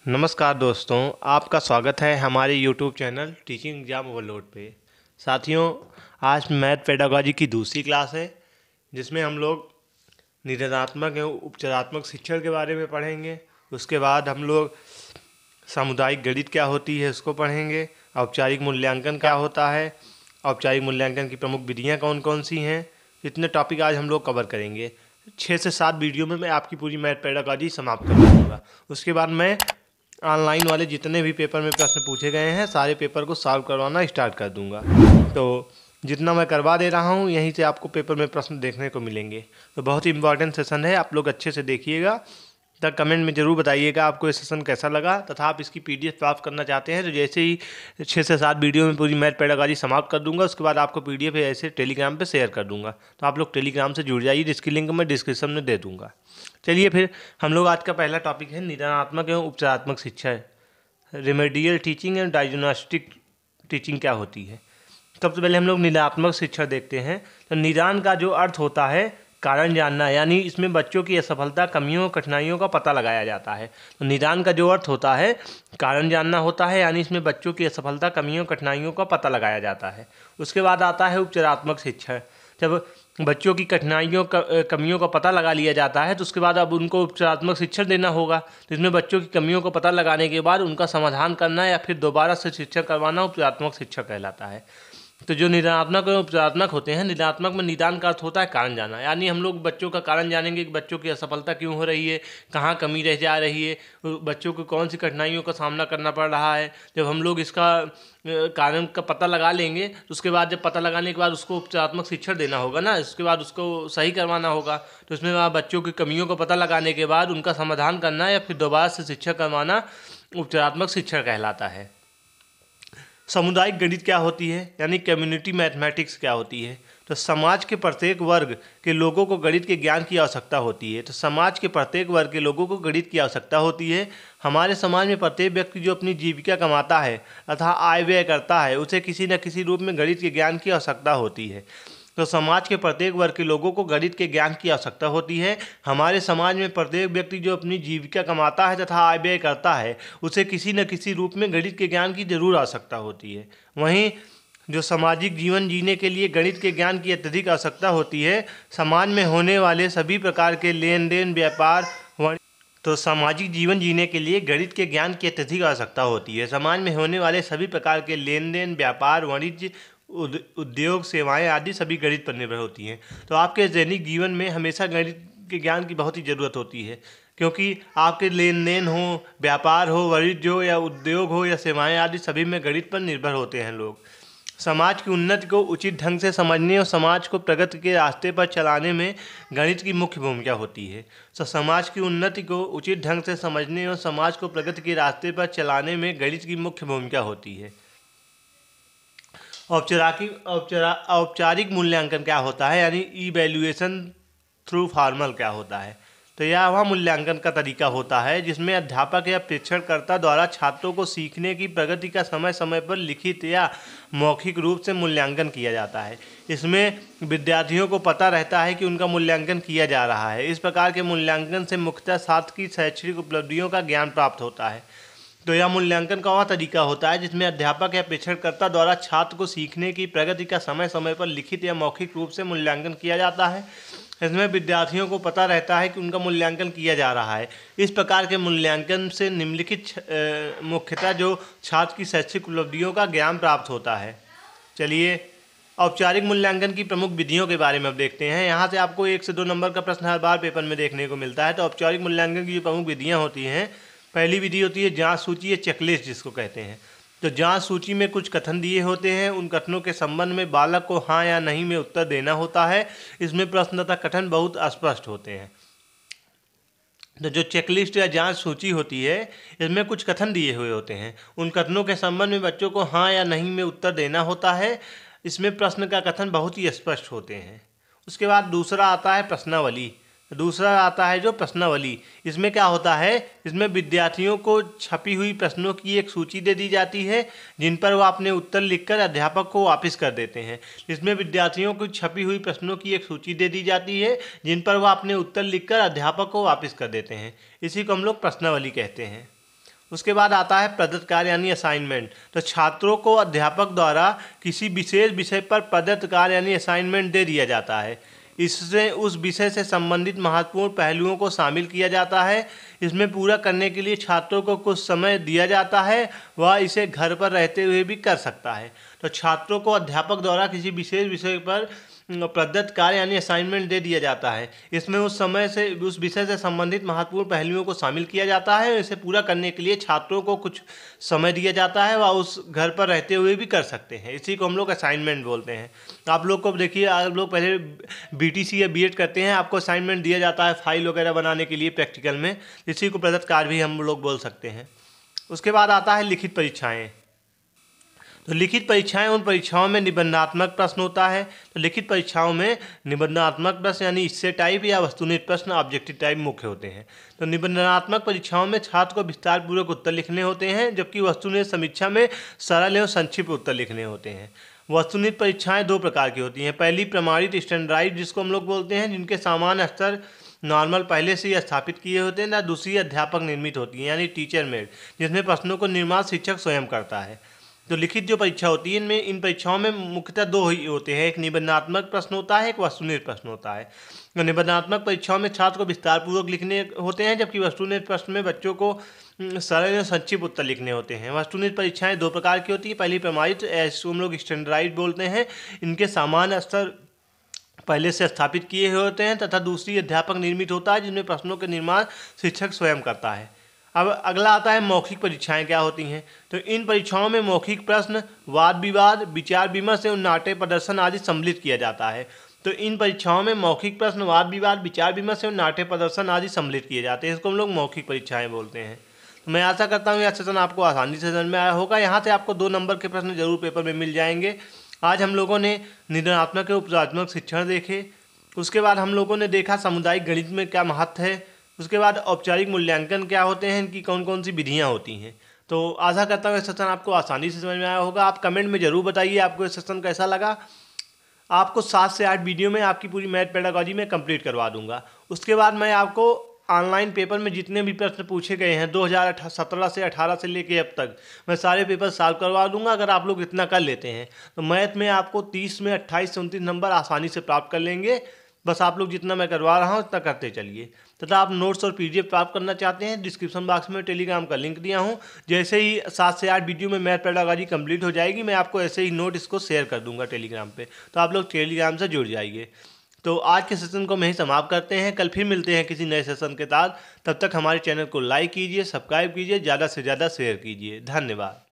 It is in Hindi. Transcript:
नमस्कार दोस्तों, आपका स्वागत है हमारे YouTube channel teaching exam overload पे। साथियों, आज मैथ पेडागॉजी की दूसरी क्लास है जिसमें हम लोग निदानात्मक एवं उपचारात्मक शिक्षण के बारे में पढ़ेंगे। उसके बाद हम लोग सामुदायिक गणित क्या होती है उसको पढ़ेंगे। औपचारिक मूल्यांकन क्या होता है, औपचारिक मूल्यांकन की प्रमुख विधियाँ कौन कौन सी हैं, इतने टॉपिक आज हम लोग कवर करेंगे। 6 से 7 वीडियो में मैं आपकी पूरी मैथ पेडागॉजी समाप्त कर दूँगा। उसके बाद मैं ऑनलाइन वाले जितने भी पेपर में प्रश्न पूछे गए हैं सारे पेपर को सॉल्व करवाना स्टार्ट कर दूंगा। तो जितना मैं करवा दे रहा हूं यहीं से आपको पेपर में प्रश्न देखने को मिलेंगे। तो बहुत ही इंपॉर्टेंट सेशन है, आप लोग अच्छे से देखिएगा। तब कमेंट में ज़रूर बताइएगा आपको ये सेशन कैसा लगा तथा आप इसकी PDF प्राप्त करना चाहते हैं तो जैसे ही 6 से 7 वीडियो में पूरी मैथ पेडागॉजी समाप्त कर दूंगा उसके बाद आपको PDF ऐसे टेलीग्राम पे शेयर कर दूंगा। तो आप लोग टेलीग्राम से जुड़ जाइए, जिसकी लिंक मैं डिस्क्रिप्शन में दे दूंगा। चलिए फिर हम लोग आज का पहला टॉपिक है निदानात्मक एवं उपचारात्मक शिक्षा। Remedial teaching and diagnostic teaching क्या होती है। सबसे पहले हम लोग निदानात्मक शिक्षा देखते हैं। तो निदान का जो अर्थ होता है कारण जानना, यानी इसमें बच्चों की असफलता, कमियों, कठिनाइयों का पता लगाया जाता है। तो निदान का जो अर्थ होता है कारण जानना होता है, यानी इसमें बच्चों की असफलता, कमियों, कठिनाइयों का पता लगाया जाता है। उसके बाद आता है उपचारात्मक शिक्षा। जब बच्चों की कठिनाइयों कमियों का पता लगा लिया जाता है तो उसके बाद अब उनको उपचारात्मक शिक्षण देना होगा। तो इसमें बच्चों की कमियों को पता लगाने के बाद उनका समाधान करना या फिर दोबारा से शिक्षण करवाना उपचारात्मक शिक्षा कहलाता है। तो जो निदानात्मक और उपचारात्मक होते हैं, निदानात्मक में निदान का अर्थ होता है कारण जाना, यानी हम लोग बच्चों का कारण जानेंगे कि बच्चों की असफलता क्यों हो रही है, कहाँ कमी रह जा रही है, बच्चों को कौन सी कठिनाइयों का सामना करना पड़ रहा है। जब हम लोग इसका कारण का पता लगा लेंगे तो उसके बाद जब पता लगाने के बाद उसको उपचारात्मक शिक्षण देना होगा ना, उसके बाद उसको सही करवाना होगा। तो इसमें बच्चों की कमियों को पता लगाने के बाद उनका समाधान करना या फिर दोबारा से शिक्षा करवाना उपचारात्मक शिक्षण कहलाता है। सामुदायिक गणित क्या होती है, यानी कम्युनिटी मैथमेटिक्स क्या होती है। तो समाज के प्रत्येक वर्ग के लोगों को गणित के ज्ञान की आवश्यकता होती है। तो समाज के प्रत्येक वर्ग के लोगों को गणित की आवश्यकता होती है। हमारे समाज में प्रत्येक व्यक्ति जो अपनी जीविका कमाता है तथा आय व्यय करता है उसे किसी न किसी रूप में गणित के ज्ञान की आवश्यकता होती है। तो समाज के प्रत्येक वर्ग के लोगों को गणित के ज्ञान की आवश्यकता होती है। हमारे समाज में प्रत्येक व्यक्ति जो अपनी जीविका कमाता है तथा आय व्यय करता है उसे किसी न किसी रूप में गणित के ज्ञान की जरूर आवश्यकता होती है। वहीं जो सामाजिक जीवन जीने के लिए गणित के ज्ञान की अत्यधिक आवश्यकता होती है। समाज में होने वाले सभी प्रकार के लेन देन, व्यापार, तो सामाजिक जीवन जीने के लिए गणित के ज्ञान की अत्यधिक आवश्यकता होती है। समाज में होने वाले सभी प्रकार के लेन देन, व्यापार, वाणिज्य, उद्योग, सेवाएं आदि सभी गणित पर निर्भर होती हैं। तो आपके दैनिक जीवन में हमेशा गणित के ज्ञान की बहुत ही ज़रूरत होती है, क्योंकि आपके लेन देन हो, व्यापार हो, वाणिज्य हो या उद्योग हो या सेवाएं आदि सभी में गणित पर निर्भर होते हैं लोग। समाज की उन्नति को उचित ढंग से समझने और समाज को प्रगति के रास्ते पर चलाने में गणित की मुख्य भूमिका होती है। तो समाज की उन्नति को उचित ढंग से समझने और समाज को प्रगति के रास्ते पर चलाने में गणित की मुख्य भूमिका होती है। औपचारिक मूल्यांकन क्या होता है, यानी इवैल्यूएशन थ्रू फॉर्मल क्या होता है। तो यह वह मूल्यांकन का तरीका होता है जिसमें अध्यापक या प्रेक्षणकर्ता द्वारा छात्रों को सीखने की प्रगति का समय समय पर लिखित या मौखिक रूप से मूल्यांकन किया जाता है। इसमें विद्यार्थियों को पता रहता है कि उनका मूल्यांकन किया जा रहा है। इस प्रकार के मूल्यांकन से मुख्यतः छात्र की शैक्षणिक उपलब्धियों का ज्ञान प्राप्त होता है। तो यह मूल्यांकन का वह तरीका होता है जिसमें अध्यापक या प्रेक्षणकर्ता द्वारा छात्र को सीखने की प्रगति का समय समय पर लिखित या मौखिक रूप से मूल्यांकन किया जाता है। इसमें विद्यार्थियों को पता रहता है कि उनका मूल्यांकन किया जा रहा है। इस प्रकार के मूल्यांकन से निम्नलिखित मुख्यतः जो छात्र की शैक्षिक उपलब्धियों का ज्ञान प्राप्त होता है। चलिए औपचारिक मूल्यांकन की प्रमुख विधियों के बारे में अब देखते हैं। यहाँ से आपको 1 से 2 नंबर का प्रश्न हर बार पेपर में देखने को मिलता है। तो औपचारिक मूल्यांकन की जो प्रमुख विधियाँ होती हैं, पहली विधि होती है जांच सूची या चेकलिस्ट जिसको कहते हैं। तो जांच सूची में कुछ कथन दिए होते हैं, उन कथनों के संबंध में बालक को हाँ या नहीं में उत्तर देना होता है। इसमें प्रश्न तथा कथन बहुत अस्पष्ट होते हैं। तो जो चेकलिस्ट या जांच सूची होती है इसमें कुछ कथन दिए हुए होते हैं, उन कथनों के संबंध में बच्चों को हाँ या नहीं में उत्तर देना होता है। इसमें प्रश्न का कथन बहुत ही स्पष्ट होते हैं। उसके बाद दूसरा आता है प्रश्नावली। दूसरा आता है जो प्रश्नावली। इसमें क्या होता है, इसमें विद्यार्थियों को छपी हुई प्रश्नों की एक सूची दे दी जाती है जिन पर वह अपने उत्तर लिखकर अध्यापक को वापस कर देते हैं। इसमें विद्यार्थियों को छपी हुई प्रश्नों की एक सूची दे दी जाती है जिन पर वह अपने उत्तर लिखकर अध्यापक को वापस कर देते हैं। इसी को हम लोग प्रश्नावली कहते हैं। उसके बाद आता है प्रदत्त कार्य यानी असाइनमेंट। तो छात्रों को अध्यापक द्वारा किसी विशेष विषय पर प्रदत्त कार्य यानी असाइनमेंट दे दिया जाता है। इससे उस विषय से संबंधित महत्वपूर्ण पहलुओं को शामिल किया जाता है। इसमें पूरा करने के लिए छात्रों को कुछ समय दिया जाता है, वह इसे घर पर रहते हुए भी कर सकता है। तो छात्रों को अध्यापक द्वारा किसी विशेष विषय पर प्रदत्त कार्य यानी असाइनमेंट दे दिया जाता है। इसमें उस विषय से संबंधित महत्वपूर्ण पहलुओं को शामिल किया जाता है। इसे पूरा करने के लिए छात्रों को कुछ समय दिया जाता है, वह उस घर पर रहते हुए भी कर सकते हैं। इसी को हम लोग असाइनमेंट बोलते हैं। आप लोग को देखिए, आप लोग पहले बीटीसी या बीएड करते हैं, आपको असाइनमेंट दिया जाता है फाइल वगैरह बनाने के लिए प्रैक्टिकल में। इसी को प्रदत्त कार्य भी हम लोग बोल सकते हैं। उसके बाद आता है लिखित परीक्षाएँ। तो लिखित परीक्षाएं उन परीक्षाओं में निबंधात्मक प्रश्न होता है। तो लिखित परीक्षाओं में निबंधात्मक प्रश्न यानी इससे टाइप या वस्तुनिष्ठ प्रश्न ऑब्जेक्टिव टाइप मुख्य होते हैं। तो निबंधात्मक परीक्षाओं में छात्र को विस्तार पूर्वक उत्तर लिखने होते हैं, जबकि वस्तुनिष्ठ समीक्षा में सरल एवं संक्षिप्त उत्तर लिखने होते हैं। वस्तुनिष्ठ परीक्षाएं दो प्रकार की होती हैं। पहली प्रमाणित स्टैंडर्डाइज्ड जिसको हम लोग बोलते हैं, जिनके सामान्य स्तर नॉर्मल पहले से ही स्थापित किए होते हैं। ना दूसरी अध्यापक निर्मित होती है यानी टीचर मेड, जिसमें प्रश्नों को निर्माण शिक्षक स्वयं करता है। तो लिखित जो परीक्षा होती है, इनमें इन परीक्षाओं में मुख्यतः दो ही होते हैं, एक निबंधात्मक प्रश्न होता है, एक वस्तुनिष्ठ प्रश्न होता है। तो निबंधात्मक परीक्षाओं में छात्र को विस्तार पूर्वक लिखने होते हैं, जबकि वस्तुनिष्ठ प्रश्न में बच्चों को सरल और संक्षिप्त उत्तर लिखने होते हैं। वस्तुनिष्ठ परीक्षाएं दो प्रकार की होती हैं। पहली प्रमाणित, इसको हम लोग स्टैंडर्डाइज्ड बोलते हैं, इनके सामान्य स्तर पहले से स्थापित किए हुए होते हैं, तथा दूसरी अध्यापक निर्मित होता है, जिनमें प्रश्नों के निर्माण शिक्षक स्वयं करता है। अब अगला आता है मौखिक परीक्षाएं क्या होती हैं। तो इन परीक्षाओं में मौखिक प्रश्न, वाद विवाद, विचार विमर्श एवं नाट्य प्रदर्शन आदि सम्मिलित किया जाता है। तो इन परीक्षाओं में मौखिक प्रश्न, वाद विवाद, विचार विमर्श एवं नाट्य प्रदर्शन आदि सम्मिलित किए जाते हैं। इसको हम लोग मौखिक परीक्षाएं बोलते हैं। तो मैं आशा करता हूँ यह सेशन आपको आसानी से समझ में आया होगा। यहाँ से आपको 2 नंबर के प्रश्न जरूर पेपर में मिल जाएंगे। आज हम लोगों ने निबंधात्मक एवं उपजात्मक शिक्षण देखे। उसके बाद हम लोगों ने देखा सामुदायिक गणित में क्या महत्व है। उसके बाद औपचारिक मूल्यांकन क्या होते हैं, इनकी कौन कौन सी विधियाँ होती हैं। तो आशा करता हूँ ये सेशन आपको आसानी से समझ में आया होगा। आप कमेंट में ज़रूर बताइए आपको ये सेशन कैसा लगा। आपको 7 से 8 वीडियो में आपकी पूरी मैथ पेडागॉजी में कंप्लीट करवा दूंगा। उसके बाद मैं आपको ऑनलाइन पेपर में जितने भी प्रश्न पूछे गए हैं 2017 से 18 से लेके अब तक, मैं सारे पेपर सॉल्व करवा दूंगा। अगर आप लोग इतना कर लेते हैं तो मैथ में आपको 30 में 28 से 29 नंबर आसानी से प्राप्त कर लेंगे। बस आप लोग जितना मैं करवा रहा हूँ उतना करते चलिए। तथा आप नोट्स और पीडीएफ प्राप्त करना चाहते हैं, डिस्क्रिप्शन बॉक्स में टेलीग्राम का लिंक दिया हूँ। जैसे ही 7 से 8 वीडियो में मैथ पेडागॉजी कंप्लीट हो जाएगी, मैं आपको ऐसे ही नोट इसको शेयर कर दूंगा टेलीग्राम पे, तो आप लोग टेलीग्राम से जुड़ जाइए। तो आज के सेशन को मैं ही समाप्त करते हैं। कल फिर मिलते हैं किसी नए सेशन के साथ। तब तक हमारे चैनल को लाइक कीजिए, सब्सक्राइब कीजिए, ज़्यादा से ज़्यादा शेयर कीजिए। धन्यवाद।